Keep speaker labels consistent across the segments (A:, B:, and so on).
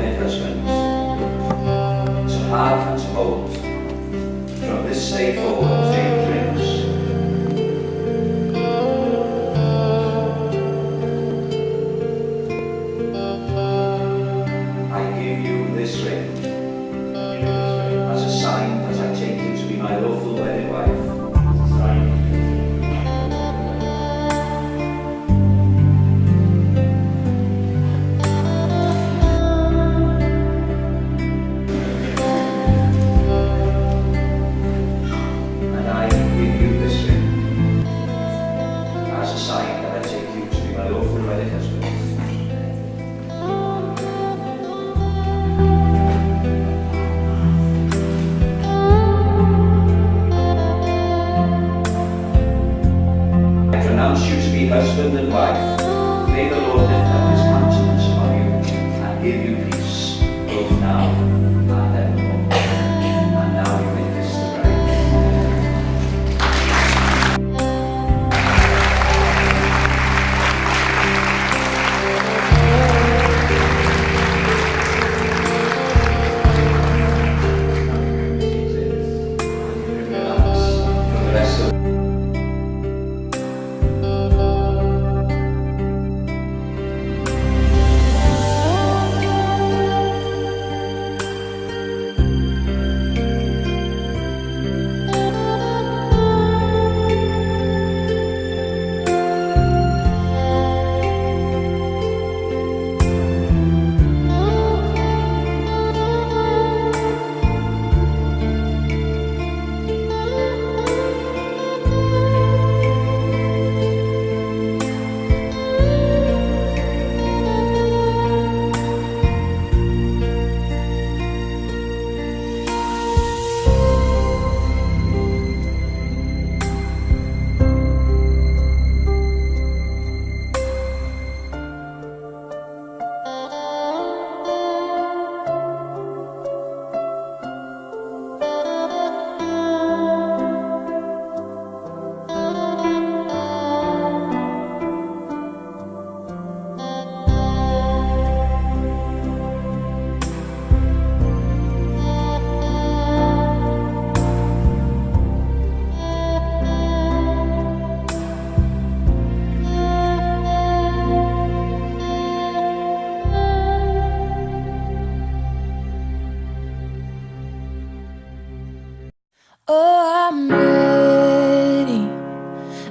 A: wedded husband, to have and to hold, from this day forward, James Rings. I give you this ring, as a sign that I take you to be my lawful wedded wife. Husband and wife, may the Lord lift up his countenance upon you and give you peace, both now and evermore. And now you may kiss the bride. Relax for the rest of
B: Oh, I'm ready.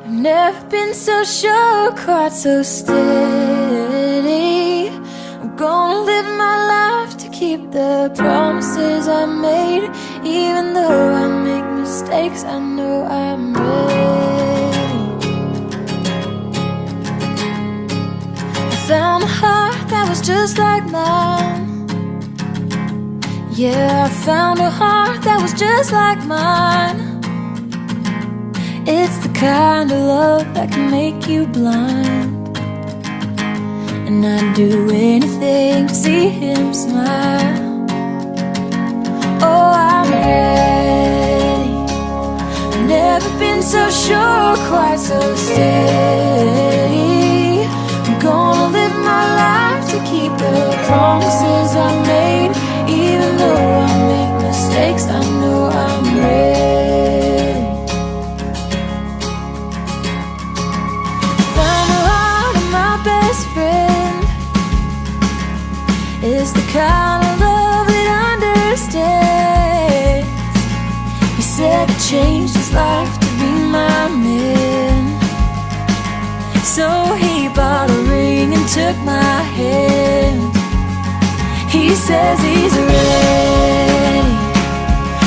B: I've never been so sure, quite so steady. I'm gonna live my life to keep the promises I made. Even though I make mistakes, I know I'm ready. I found a heart that was just like mine. Yeah, I found a heart that was just like mine. It's the kind of love that can make you blind. And I'd do anything to see him smile. Oh, I'm ready. I've never been so sure, quite so steady. I'm gonna live my life to keep the promises I made. Even though I make mistakes, I know I'm ready. Found the heart of my best friend. It's the kind of love that understands. He said it changed his life to be my man. So he bought a ring and took my hand. He says he's ready.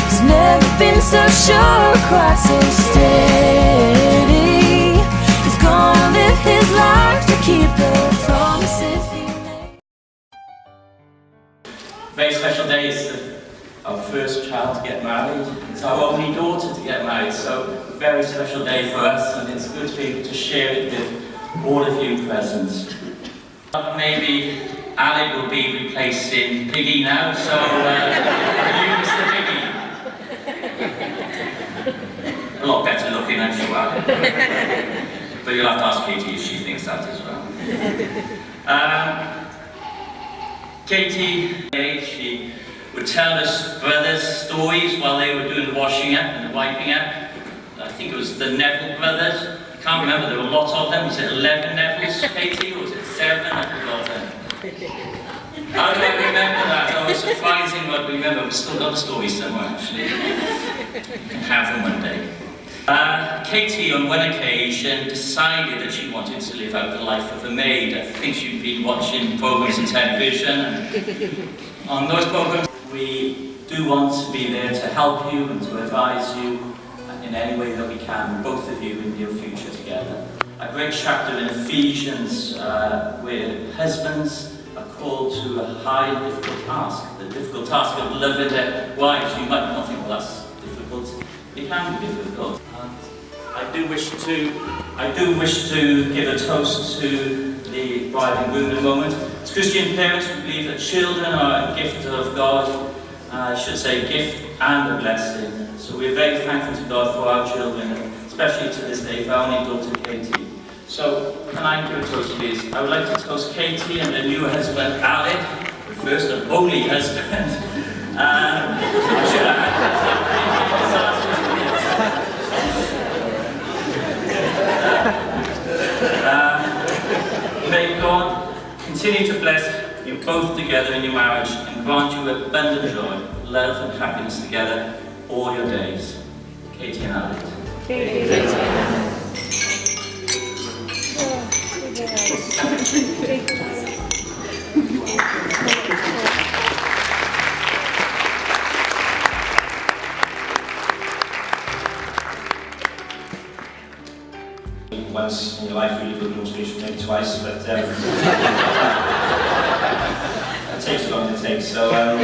B: He's never been so sure, quite so steady. He's gonna live his life to keep the promises he made.
C: Very special day. It's our first child to get married. It's our only daughter to get married, so a very special day for us, and it's good to be able to share it with all of you present. Maybe Alec will be replacing Piggy now, so you, Mr. Piggy. A lot better looking, I'm sure. But you'll have to ask Katie if she thinks that as well. Katie day, she would tell us brothers' stories while they were doing the washing up and the wiping up. I think it was the Neville brothers. I can't remember, there were a lot of them. Was it 11 Nevilles, Katie, or was it 7? I forgot them. How do I remember that? Oh, it's surprising what we remember. We've still got the stories somewhere, actually. You can have them one day. Katie, on one occasion, decided that she wanted to live out the life of a maid. I think she'd been watching programs on television. And on those programs, we do want to be there to help you and to advise you in any way that we can, both of you, in your future together. A great chapter in Ephesians where husbands are called to a high and difficult task, the difficult task of loving their wives. You might not think, well, that's difficult. It can be difficult. And I do wish to give a toast to the bride and groom in a moment. As Christian parents, we believe that children are a gift of God. I should say gift and a blessing. So we're very thankful to God for our children, especially to this day for our only daughter Katie. So can I give a toast, please? I would like to toast Katie and her new husband Alec, the first and only husband. I should may God continue to bless you both together in your marriage and grant you abundant joy, love and happiness together all your days. Katie and Alec.
D: Once in your life, really good motivation, maybe twice, but it takes as long as it takes. So I've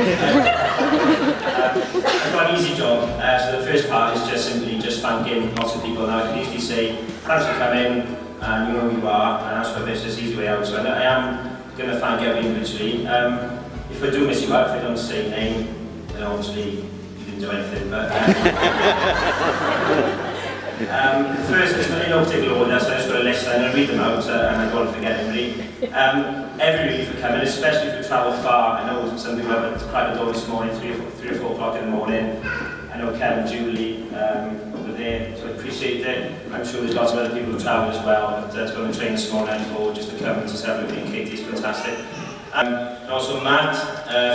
D: got an easy job. So the first part is just simply thanking lots of people. Now I can usually say, thanks for coming, and you know who you are, and that's for this is the easy way out. So I am going to thank everyone individually. If I do miss you out, if I don't say your name, then obviously you didn't do anything. But first, there's in no particular order, so I just got a list and I'll read them out and I don't want to forget anybody. Everybody for coming, especially if you travel far. I know some people have at crack the door this morning, 3 or 4 o'clock in the morning. I know Kevin and Julie over there, so I appreciate it. I'm sure there's lots of other people who travel as well, but to go on the train this morning for just to come and to celebrate me and Katie is fantastic. And also Matt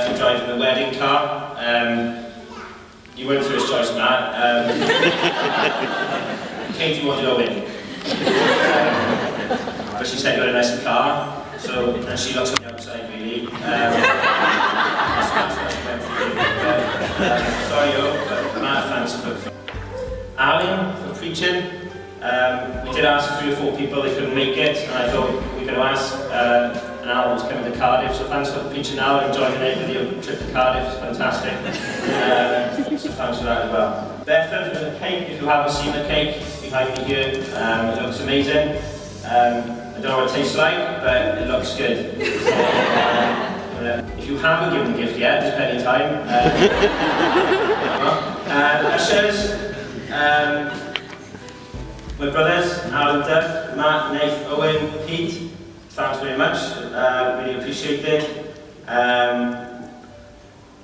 D: for driving the wedding car. You weren't first choice, Matt. Katie wanted Owen. But she said you had a nice car, so, and she looks on the outside really. Sorry, but Matt, thanks for Alan for preaching. We did ask 3 or 4 people, they couldn't make it, and I thought we could ask, and Alan was coming to Cardiff, so thanks for preaching Alan and joining in with your trip to Cardiff, it's fantastic. So thanks for that as well. Bethan for the cake, if you haven't seen the cake behind me here, it looks amazing. I don't know what it tastes like, but it looks good. If you haven't given the gift yet, there's plenty of time. Ushers, my brothers, Alan, Doug, Matt, Nath, Owen, Pete, thanks very much, really appreciate it.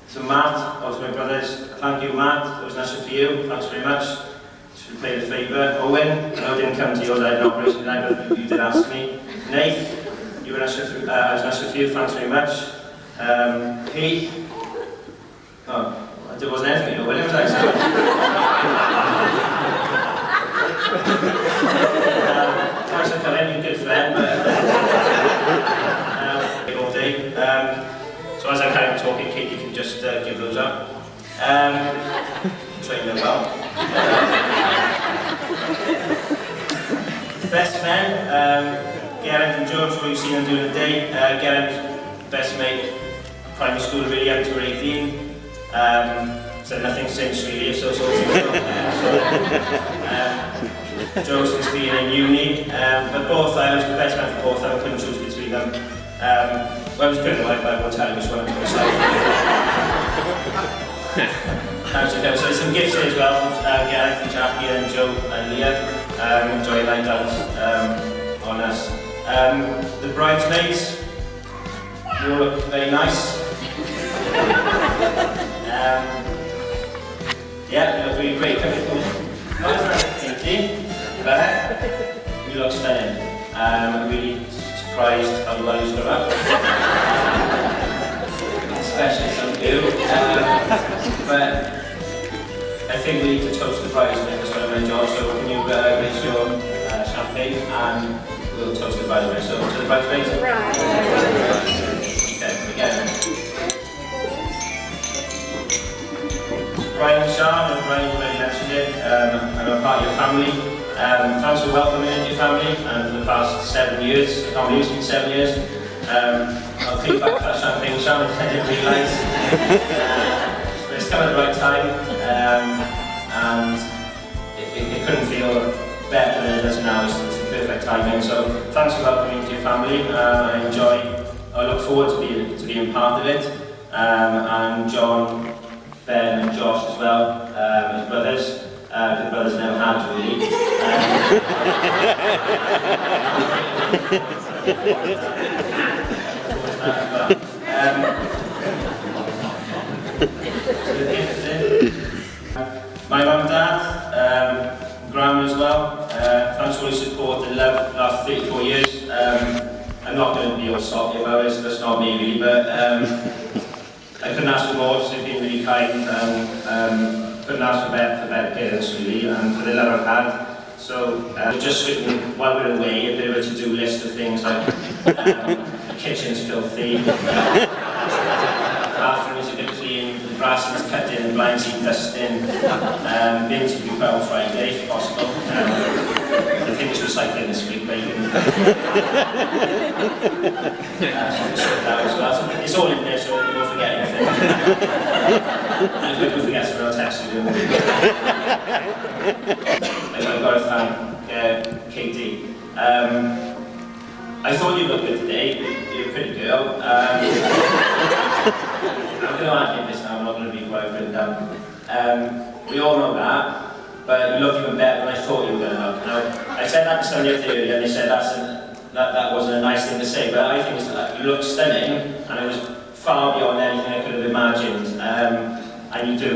D: So Matt, also my brothers, thank you Matt, that was an usher for you, thanks very much. Just for playing a favour. Owen, I know I didn't come to yours, I had an operation tonight, but you did ask me. Nath, you were an usher for, I was an usher for you, thanks very much. Pete, oh, there wasn't anything to do with it, was I? Thanks for coming, you're a good friend, but all day. So as I carry on talking, Kate, you can just give those up. Train them well. Best men, Geraint and Joe, I'm sure you've seen them during the day. Geraint, best mate, primary school really up to 18. So nothing since really, so Joe since being in uni, but both, I was the best man for both, I couldn't choose between them. Well, I was good at life, but I won't tell you which one I'm to myself. So there's some gifts here as well, Geraint and Jackie and Joe and Leah, enjoy night out on us. The bridesmaids, you all look very nice. Yeah, you look really great. Come in. Nice and dainty. But you look stunning. I'm really surprised how well you stood up. Especially some of you. But I think we need to toast the bridesmaid as well, John. So can you raise your champagne and we'll toast the bridesmaid. So to the bridesmaids. Right. Okay, again. Brian and Sean, Brian already mentioned it. I'm a part of your family. Thanks for welcoming into your family for the past 7 years. I can't believe it's been 7 years. I'll take back that champagne, Sean, I didn't realise. But it's come at the right time, and it couldn't feel better than it does now. It's the perfect timing. So thanks for welcoming into your family. I look forward to being part of it. And John, Ben and Josh as well, as brothers. The brothers never had really. My mum and dad, grandma as well, thanks for all your support and love the last 34 years. I'm not going to be all salty about it, so that's not me really, but I couldn't ask for more, so they've been really kind. Couldn't ask for better parents really, and for the love I've had. So just written, while we're away, a bit of a to-do list of things like the kitchen's filthy, the bathroom is a bit clean, the grass is cut in, the blinds need dusting, bins will be put on Friday if possible. I think it's recycling this week, but you can sort that as well. So it's all in there, so you won't forget anything. And if we do forget something, I'll text you. I've got to thank Katie. I thought you looked good today. You're a pretty girl. I'm going to argue this now, I'm not going to be what I've written down. We all know that. But you look even better than I thought you were going to look. Now, I said that to somebody up there earlier, and they said that wasn't a nice thing to say, but I think you look stunning, and it was far beyond anything I could have imagined, and you do.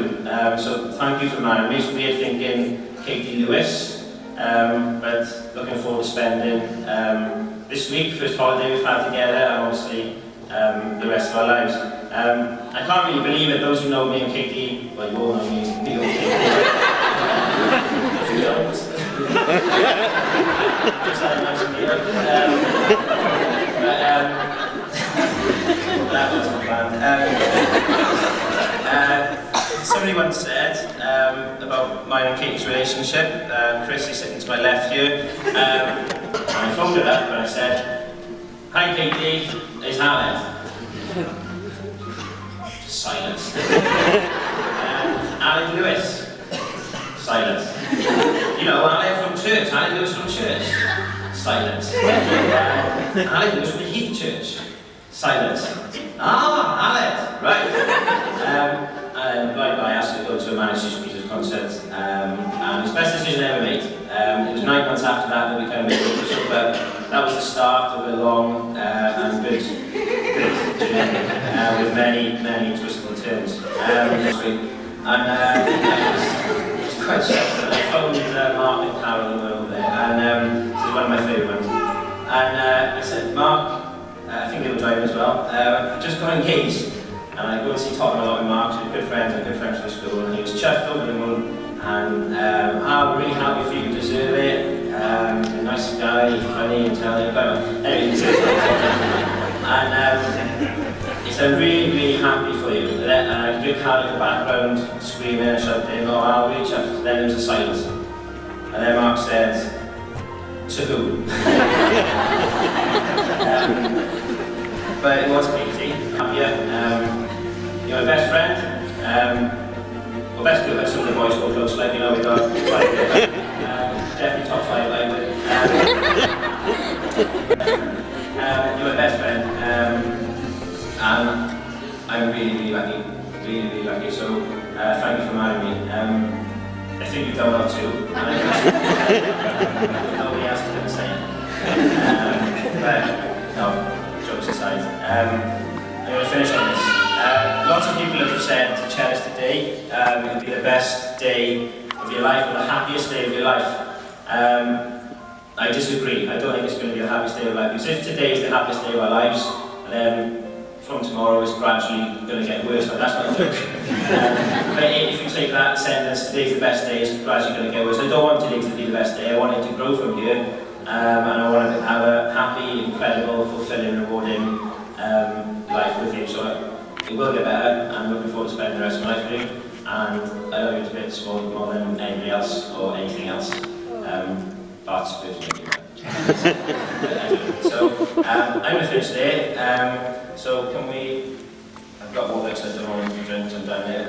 D: So thank you for marrying me. It's weird thinking Katie Lewis, but looking forward to spending this week, first holiday we've had together, and obviously the rest of our lives. I can't really believe it, those who know me and Katie, well you all know me and Katie. If you don't, just had a nice meal. That wasn't planned. Somebody once said about mine and Katie's relationship, Chris is sitting to my left here, and I phoned her up and I said, "Hi Katie, it's Alan." Just silence. Alan Lewis. Silence. You know, Alan from church, Alan Lewis from church. Silence. Alan Lewis from the Heath Church. Silence. Ah, Alan, right. And I asked her to go to a Manchester Peters concert, and it was the best decision I ever made. It was 9 months after that we kind of made it official, but that was the start of a long and good journey with many twists and turns. It was quite stressful. I phoned Mark and Carol who were over there, and this is one of my favourite ones. And I said, Mark, I think they were driving as well, just got engaged. And I go and see Tottenham a lot with Mark, so we're good friends from school, and he was chuffed over the moon. And I'm really happy for you, you deserve it. A nice guy, funny, intelligent, but anyway, he says and he said, I'm really happy for you. And I could do Carol in the background, screaming and shouting, oh, I'm really chuffed. Then there was a silence. And then Mark said, to who? But it was Katie, happier. You're my best friend. Well, best group, some of the boys go close, like, you know, we got 5 definitely top 5, I would. You're my best friend, and I'm really lucky, so thank you for marrying me. I think you've done well too, nobody else is going to say it. But, no, jokes aside, I'm going to finish on this. lots of people have said to cherish the day. It'll be the best day of your life, or the happiest day of your life. I disagree. I don't think it's going to be the happiest day of your life. Because if today is the happiest day of our lives, then from tomorrow it's gradually going to get worse. But that's not a joke. But if you take that sentence, today's the best day, it's gradually going to get worse. I don't want today to be the best day. I want it to grow from here. And I want to have a happy, incredible, fulfilling, rewarding life with you. So it will get better. I'm looking forward to spending the rest of my life with you. And I love you to bits more than anybody else or anything else. Bart's birthday. So I'm going to finish there. So can we? I've got water, so I don't want to drink some down there.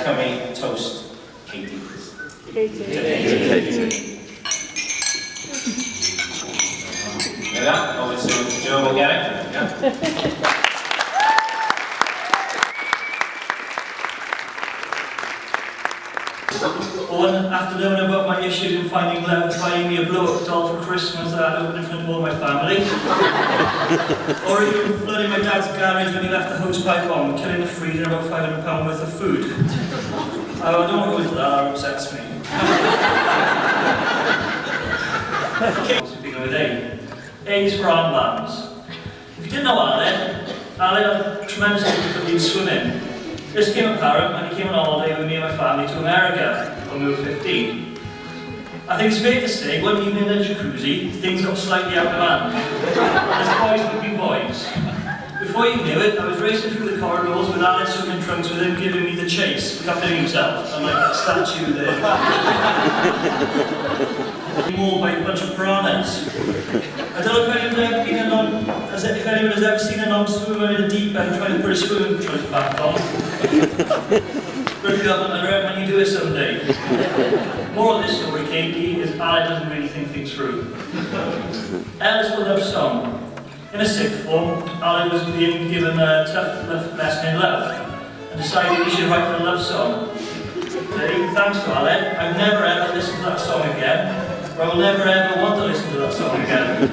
D: Can we toast Katie, please? Katie. There we are. Over to Joe Bulgaric. Yeah.
E: One afternoon about my issues in finding love, buying me a blow-up doll for Christmas that I'd open in front of all my family. Or even flooding my dad's garage when he left the hosepipe on, killing the freezer about £500 worth of food. I don't want to go into that, that upsets me. Okay, so begin with A. A is for armed lambs. If you didn't know Alan had a tremendous difficulty in swimming. This came apparent when he came on holiday with me and my family to America when we were 15. I think it's fair to say, one evening in the jacuzzi, things got slightly out of hand. As boys would be boys. Before you knew it, I was racing through the corridors with Alan swimming trunks with him giving me the chase, accompanying himself. I'm like a statue there. Mauled by a bunch of piranhas. I don't know if anyone has ever seen a non-swimmer in a deep end trying to put a swimming trunks back on. But if you haven't, I recommend you do it someday. More on this story, Katie, is Alan doesn't really think things through. L is for love song. In a sixth form, Alan was being given a tough lesson in love and decided he should write a love song. Today, thanks to Alan, I've never ever listened to that song again, or I will never ever want to listen to that song again.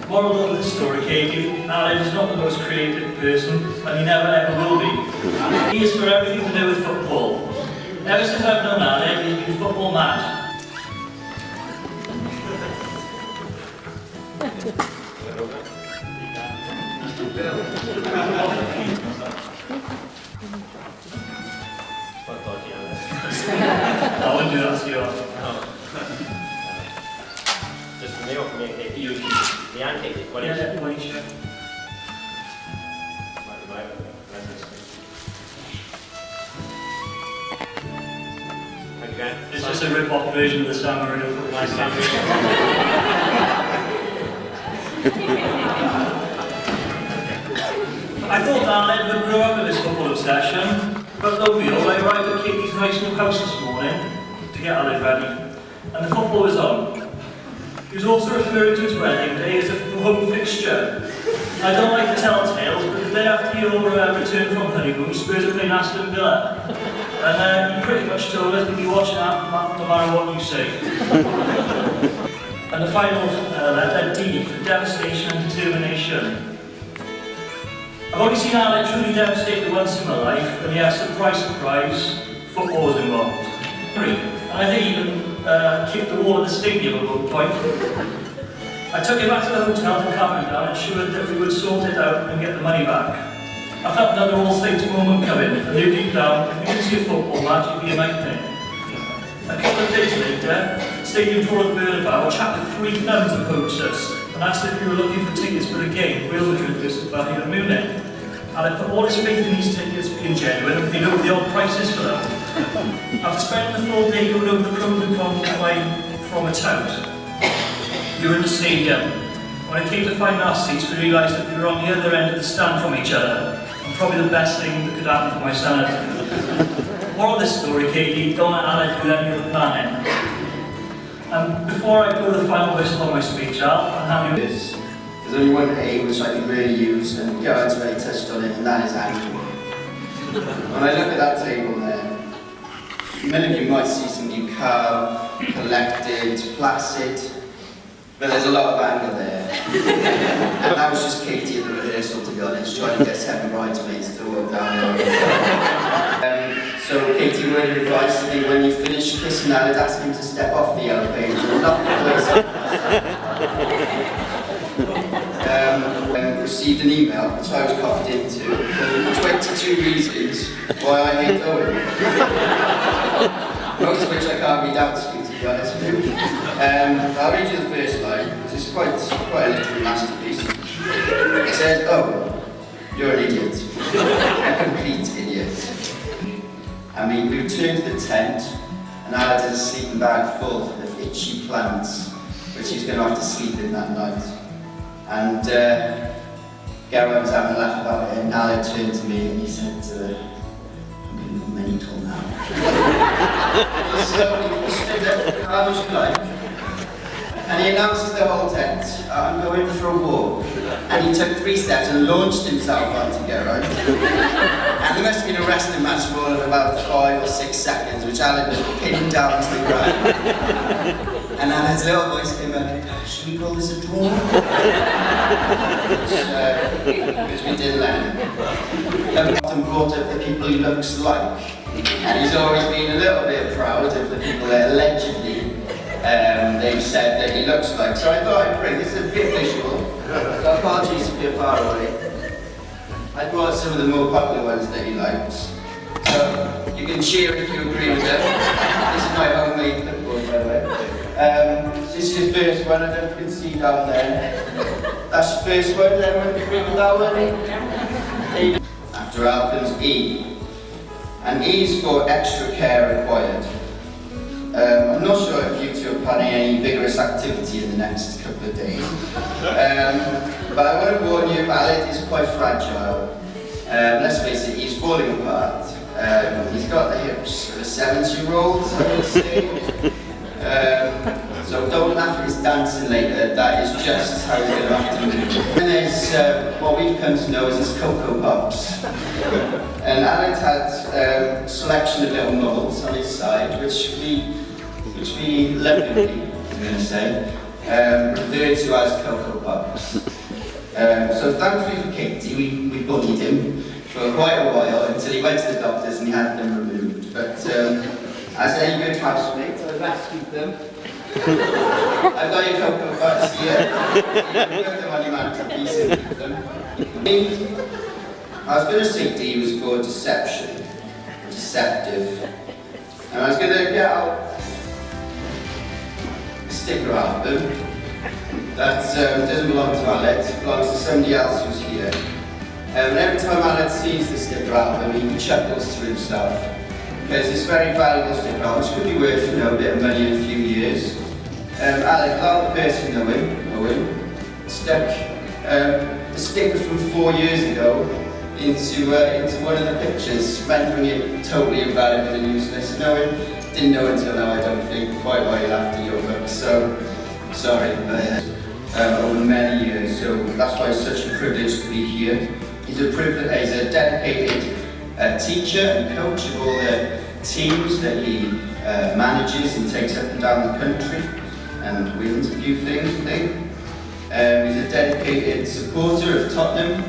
E: Moral of the story, Katie, Alan is not the most creative person, and he never ever will be. He is for everything to do with football. Ever since I've known Alan, he's been football mad. I wouldn't do that to you.
D: Just from me or from me and Katie? You and Katie? What is it?
E: Yeah, one each. It's just a rip-off version of the San Marino football family. I thought Alan would grow up with this football obsession, but lo and behold, I arrived at Katie's nice new house this morning to get Alan ready, and the football was on. He was also referring to his wedding day as a home fixture. I don't like to tell tales, but the day after your return from honeymoon, Spurs are playing Aston Villa. And he pretty much told us to be watching that no matter what you say. And the final letter, D, for devastation and determination. I've only seen Alan truly devastated once in my life, and yes, surprise, surprise, football was involved. And I think even kicked the wall of the stadium at one point. I took him back to the hotel to calm him down and ensured that we would sort it out and get the money back. I felt another All Saints moment coming, and knew deep down, if you didn't see a football match, it'd be a nightmare. A couple of days later, Stadium Tour of Bernabeu, a chap with 3 thumbs approached us and asked if we were looking for tickets for the game, Real Madrid versus Bayern Munich. And I put all his faith in these tickets being genuine and paid over the old prices for them. After spending the full day going over the pros and cons of buying from its house, we were in the stadium. When I came to find our seats, we realised that we were on the other end of the stand from each other. And probably the best thing that could happen for my sanity. Moral of this story, Katie, don't let Alan do any of the planning. Before I blow the final whistle on my speech, I'll hand you this.
F: There's only one A which I can really use, and Garrett's already touched on it, and that is anger. When I look at that table there, many of you might see something calm, collected, placid, but there's a lot of anger there. And that was just Katie at the rehearsal, to be honest, trying to get 7 bridesmaids to walk down there. So Katie, word of advice, I think when you finish kissing Aled, ask him to step off the elevator and lock the doors. Received an email which I was copied into for 22 reasons why I hate Owen. Most of which I can't read out to you, to be honest with you. I'll read you the first line, because it's quite a literary masterpiece. It says, "Oh, you're an idiot. A complete idiot." And we returned to the tent, and Aled had a sleeping bag full of itchy plants, which he's going to have to sleep in that night. And Geraint was having a laugh about it, and Aled turned to me and he said, "I'm going to go mental now." So he stood up, how much you like? And he announced to the whole tent, "I'm going for a walk." And he took 3 steps and launched himself onto Geraint. And there must have been a wrestling match for all of about 5 or 6 seconds, which Aled was pinned down to the ground. And Aled's little voice came up, "Should we call this a draw?" Which we did let him. Often brought up the people he looks like. And he's always been a little bit proud of the people that allegedly they've said that he looks like. So I thought I'd bring this a bit visual. So apologies if you're far away. I brought some of the more popular ones that he likes. So you can cheer if you agree with them. This is my homemade clipboard, by the way. This is your first one, I don't know if you can see down there. That's your first one, everyone agree with that one? After R comes E. And E is for extra care required. I'm not sure if you two are planning any vigorous activity in the next couple of days. But I want to warn you, Aled is quite fragile. Let's face it, he's falling apart. He's got the hips of a 70-year-old, I would say. So don't laugh at his dancing later, that is just how he's going to have to move. And there's what we've come to know as his Cocoa Pops. And Aled had a selection of little moles on his side, which we lovingly, I'm going to say, referred to as Cocoa Pops. So thankfully for Katie, we bullied him for quite a while until he went to the doctors and he had them removed. But as a good housemate, I've rescued them. I've got your Cocoa Pops here. You can put them on your mantelpiece and keep them. I was going to say D was for deception, deceptive. And I was going to get out a sticker album that doesn't belong to Aled, it belongs to somebody else who's here. And every time Aled sees the sticker album, he chuckles to himself. Because it's very valuable sticker album, which could be worth a bit of money in a few years. Aled, without the person Owen, stuck a sticker from 4 years ago into one of the pictures, rendering it totally invaluable and useless. And Owen didn't know until now, I don't think, quite why he laughed at your book. So, sorry, over many years. So that's why it's such a privilege to be here. He's a dedicated teacher and coach of all the teams that he manages and takes up and down the country and wins a few things, I think. He's a dedicated supporter of Tottenham,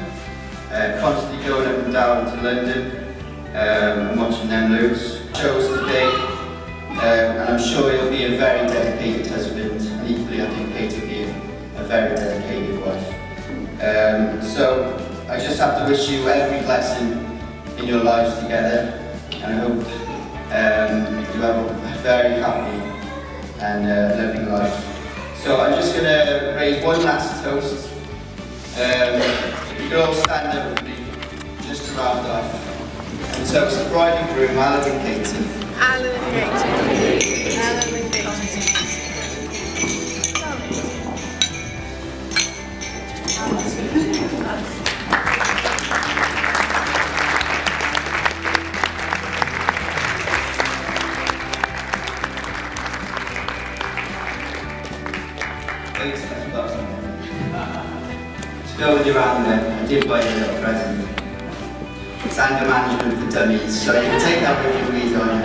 F: constantly going up and down to London and watching them lose. Shows today, and I'm sure he'll be a very dedicated husband, and equally I think Kate will be a very dedicated wife. So I just have to wish you every blessing in your lives together, and I hope you have a very happy and loving life. So I'm just going to raise one last toast. You can all stand up with me, just to round off. And toast the bride and groom, Aled and Katie.
G: Aled and Katie. Aled and Katie.
F: To go with your hand then, I did buy you a little present. It's anger management for dummies, so you can take that with you, Louise, on your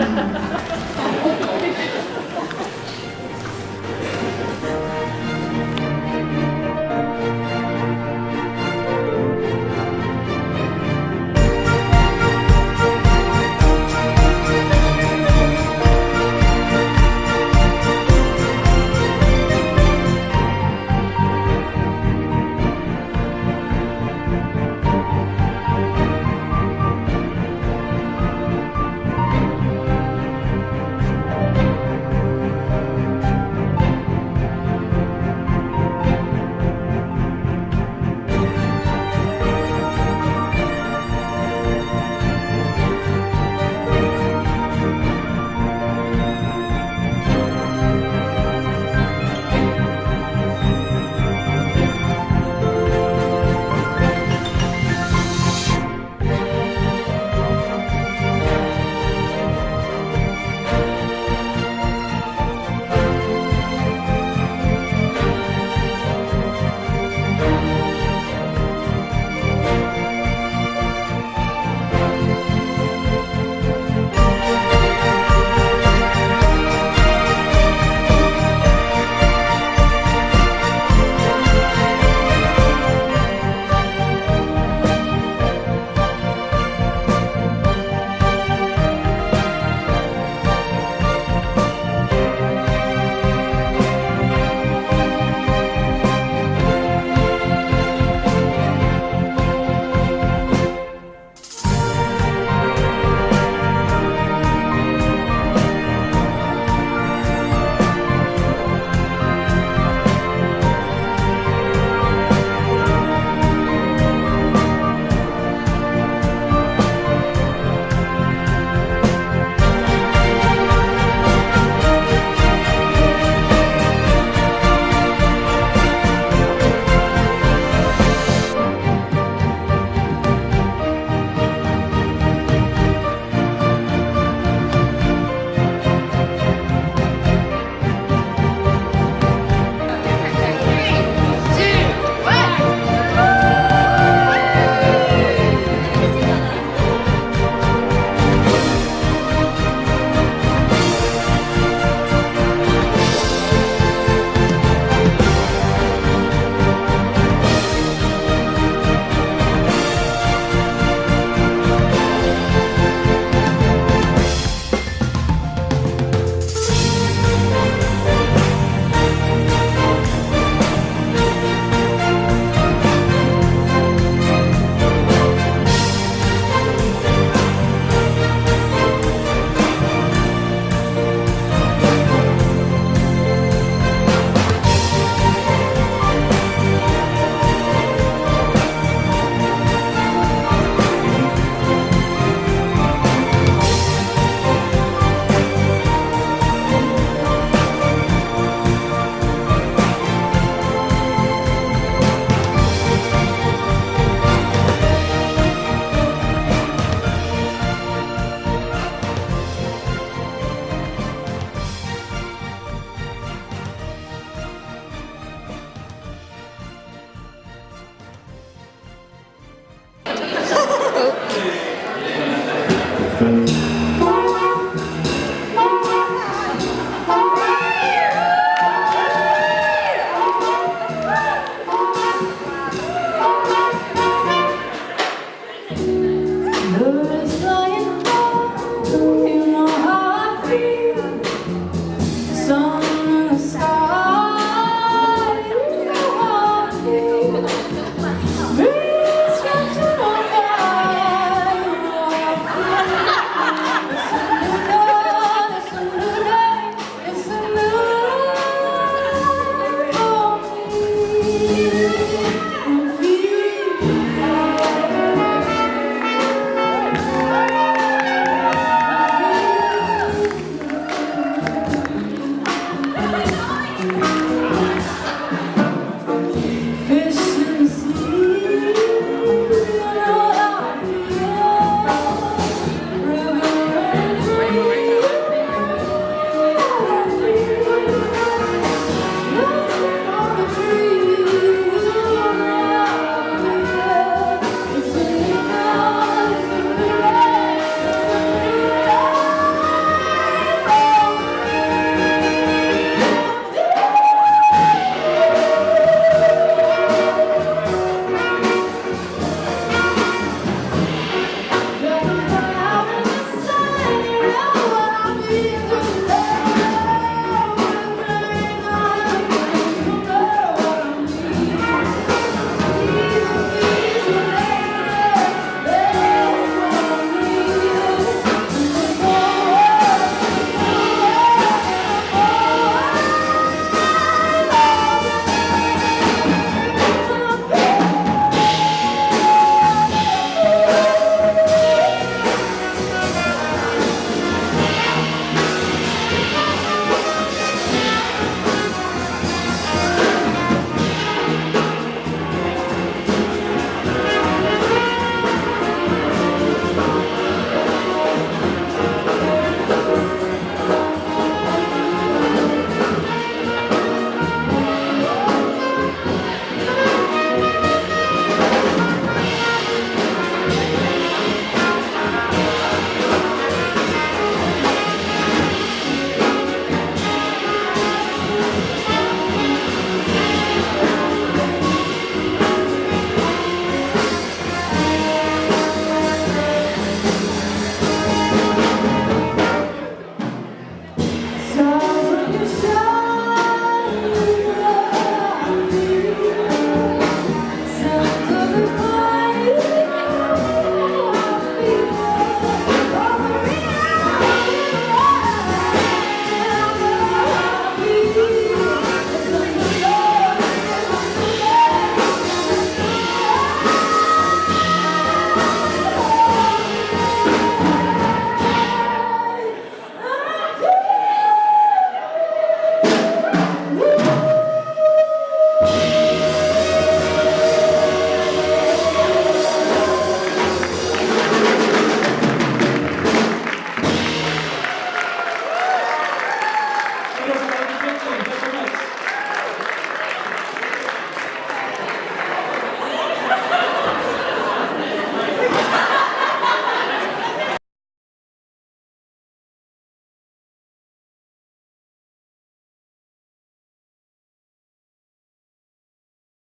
B: Love